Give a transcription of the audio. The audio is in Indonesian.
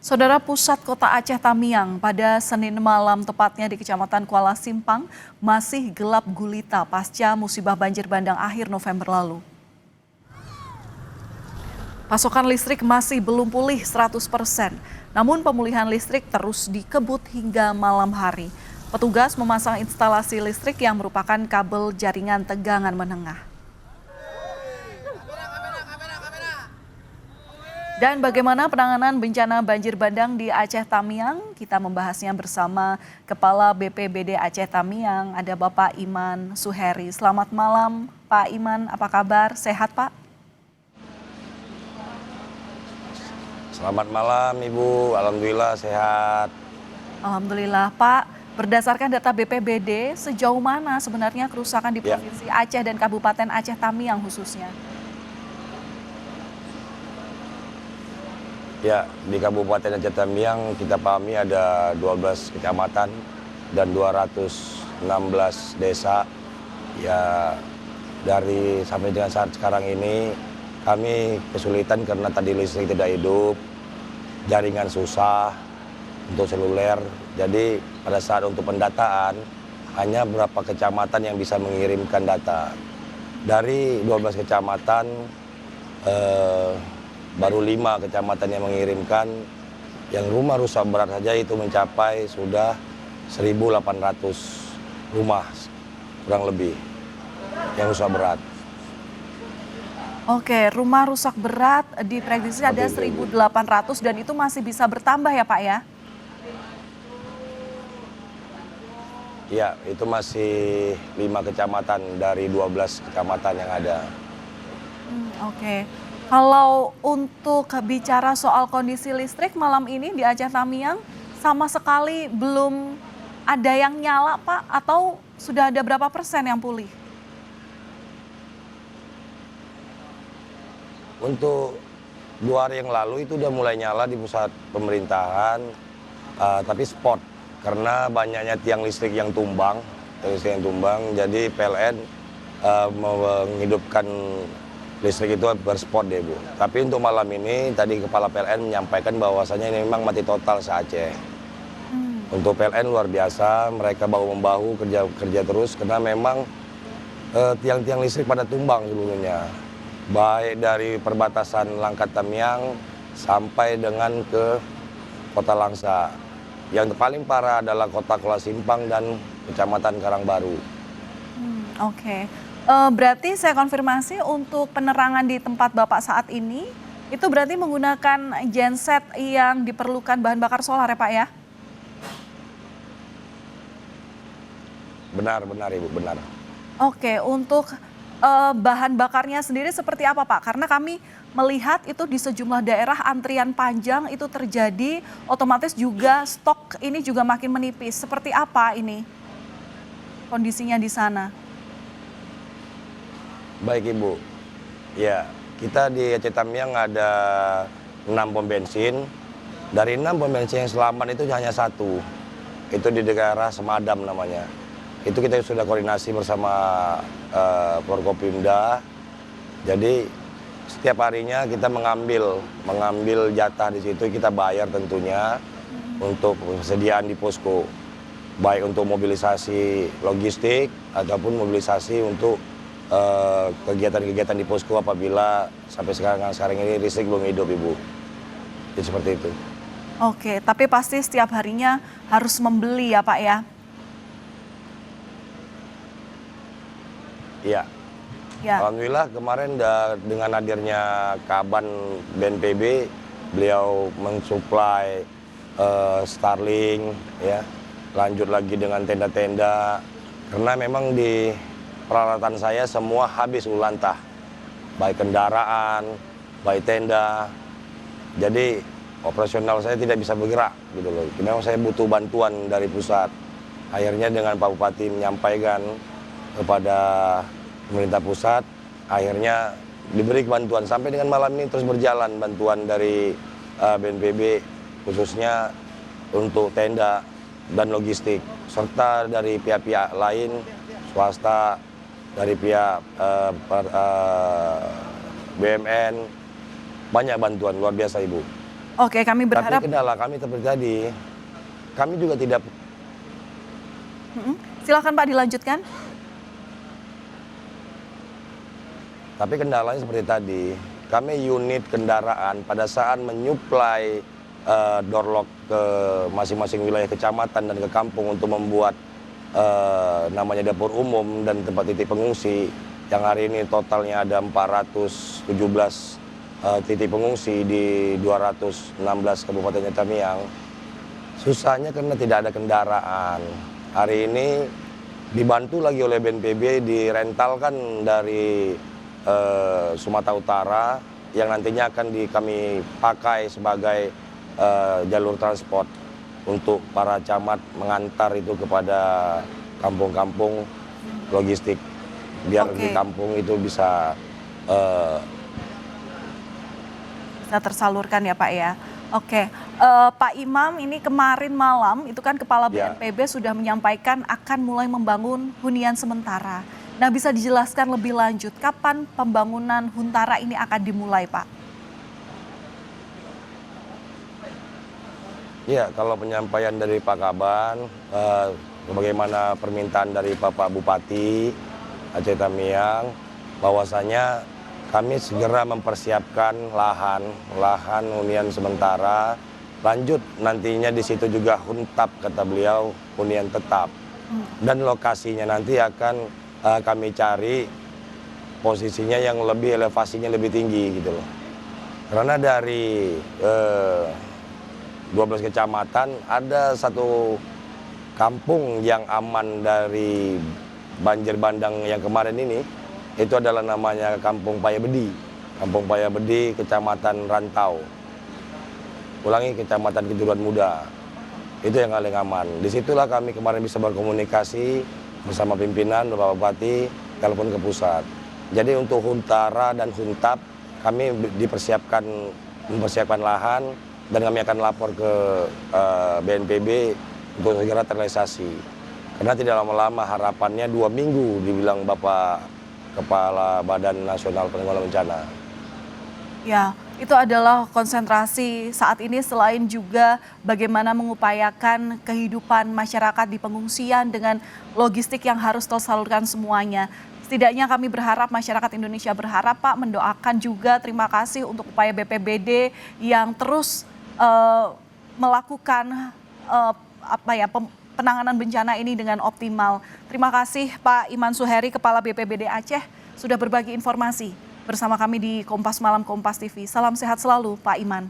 Saudara, pusat kota Aceh Tamiang pada Senin malam tepatnya di Kecamatan Kuala Simpang masih gelap gulita pasca musibah banjir bandang akhir November lalu. Pasokan listrik masih belum pulih 100%, namun pemulihan listrik terus dikebut hingga malam hari. Petugas memasang instalasi listrik yang merupakan kabel jaringan tegangan menengah. Dan bagaimana penanganan bencana banjir bandang di Aceh Tamiang? Kita membahasnya bersama Kepala BPBD Aceh Tamiang, ada Bapak Iman Suheri. Selamat malam Pak Iman, apa kabar? Sehat Pak? Selamat malam Ibu, Alhamdulillah sehat. Alhamdulillah Pak, berdasarkan data BPBD, sejauh mana sebenarnya kerusakan di Provinsi Aceh dan Kabupaten Aceh Tamiang khususnya? Ya, di Kabupaten Aceh Tamiang kita pahami ada 12 kecamatan dan 216 desa. Ya, dari sampai dengan saat sekarang ini kami kesulitan karena tadi listrik tidak hidup, jaringan susah untuk seluler. Jadi pada saat untuk pendataan hanya beberapa kecamatan yang bisa mengirimkan data. Dari 12 kecamatan baru 5 kecamatan yang mengirimkan, yang rumah rusak berat saja itu mencapai sudah 1.800 rumah kurang lebih yang rusak berat. Oke, rumah rusak berat diprediksi ada 1.800 dan itu masih bisa bertambah ya Pak ya? Ya, itu masih 5 kecamatan dari 12 kecamatan yang ada. Oke. Kalau untuk bicara soal kondisi listrik malam ini di Aceh Tamiang, sama sekali belum ada yang nyala Pak, atau sudah ada berapa persen yang pulih? Untuk 2 hari yang lalu itu udah mulai nyala di pusat pemerintahan, tapi spot. Karena banyaknya tiang listrik yang tumbang, jadi PLN menghidupkan listrik itu berspot deh Bu. Tapi untuk malam ini tadi Kepala PLN menyampaikan bahwasanya ini memang mati total se-Aceh. Untuk PLN luar biasa, mereka bahu-membahu kerja terus karena memang tiang-tiang listrik pada tumbang seluruhnya. Baik dari perbatasan Langkat Tamiang sampai dengan ke Kota Langsa. Yang paling parah adalah Kota Kuala Simpang dan Kecamatan Karangbaru. Oke. Berarti saya konfirmasi untuk penerangan di tempat Bapak saat ini, itu berarti menggunakan genset yang diperlukan bahan bakar solar ya Pak ya? Benar Ibu, benar. Oke, untuk bahan bakarnya sendiri seperti apa Pak? Karena kami melihat itu di sejumlah daerah antrian panjang itu terjadi, otomatis juga stok ini juga makin menipis. Seperti apa ini kondisinya di sana? Baik Ibu, ya kita di Aceh Tamiang ada 6 pom bensin. Dari 6 pom bensin yang selamat itu hanya 1, itu di daerah Semadam namanya. Itu kita sudah koordinasi bersama Forkopimda. Jadi setiap harinya kita mengambil jatah di situ, kita bayar tentunya untuk persediaan di posko. Baik untuk mobilisasi logistik ataupun mobilisasi untuk kegiatan-kegiatan di posko apabila sampai sekarang ini listrik belum hidup Ibu. Jadi seperti itu. Oke, tapi pasti setiap harinya harus membeli ya Pak ya? Iya. Ya. Alhamdulillah kemarin dengan hadirnya Kaban BNPB, beliau mensuplai Starlink, ya, lanjut lagi dengan tenda-tenda, karena memang di peralatan saya semua habis ulantah, baik kendaraan, baik tenda, jadi operasional saya tidak bisa bergerak gitu loh. Memang saya butuh bantuan dari pusat. Akhirnya dengan Pak Bupati menyampaikan kepada pemerintah pusat, akhirnya diberi bantuan sampai dengan malam ini terus berjalan bantuan dari BNPB khususnya untuk tenda dan logistik, serta dari pihak-pihak lain swasta, dari pihak BUMN, banyak bantuan luar biasa Ibu. Oke, kami berharap. Tapi kendala kami seperti tadi, kami juga tidak. Silakan Pak dilanjutkan. Tapi kendalanya seperti tadi, kami unit kendaraan pada saat menyuplai door lock ke masing-masing wilayah kecamatan dan ke kampung untuk membuat namanya dapur umum dan tempat titik pengungsi, yang hari ini totalnya ada 417 titik pengungsi di 216 Kabupaten Tamiang. Susahnya karena tidak ada kendaraan. Hari ini dibantu lagi oleh BNPB, direntalkan dari Sumatera Utara yang nantinya akan kami pakai sebagai jalur transport untuk para camat mengantar itu kepada kampung-kampung logistik, biar di kampung itu bisa tersalurkan ya Pak ya. Oke, Pak Imam, ini kemarin malam itu kan Kepala BNPB sudah menyampaikan akan mulai membangun hunian sementara. Nah, bisa dijelaskan lebih lanjut kapan pembangunan Huntara ini akan dimulai, Pak? Ya, kalau penyampaian dari Pak Kaban, bagaimana permintaan dari Bapak Bupati Aceh Tamiang, bahwasanya kami segera mempersiapkan lahan hunian sementara, lanjut nantinya di situ juga huntap, kata beliau, hunian tetap. Dan lokasinya nanti akan kami cari posisinya yang lebih, elevasinya lebih tinggi gitu loh. Karena dari 12 kecamatan ada satu kampung yang aman dari banjir bandang yang kemarin ini, itu adalah namanya Kampung Payabedi. Kampung Payabedi, Kecamatan Rantau. Ulangi, Kecamatan Kejuruan Muda. Itu yang paling aman. Disitulah kami kemarin bisa berkomunikasi bersama pimpinan, Bapak Bupati, telepon ke pusat. Jadi untuk Huntara dan Huntap, kami mempersiapkan lahan, dan kami akan lapor ke BNPB untuk segera terrealisasi. Karena tidak lama-lama, harapannya 2 minggu, dibilang Bapak Kepala Badan Nasional Penanggulangan Bencana. Ya, itu adalah konsentrasi saat ini, selain juga bagaimana mengupayakan kehidupan masyarakat di pengungsian dengan logistik yang harus tersalurkan semuanya. Setidaknya kami berharap, masyarakat Indonesia berharap Pak, mendoakan juga, terima kasih untuk upaya BPBD yang terus melakukan penanganan bencana ini dengan optimal. Terima kasih Pak Iman Suheri, Kepala BPBD Aceh, sudah berbagi informasi bersama kami di Kompas Malam Kompas TV. Salam sehat selalu Pak Iman.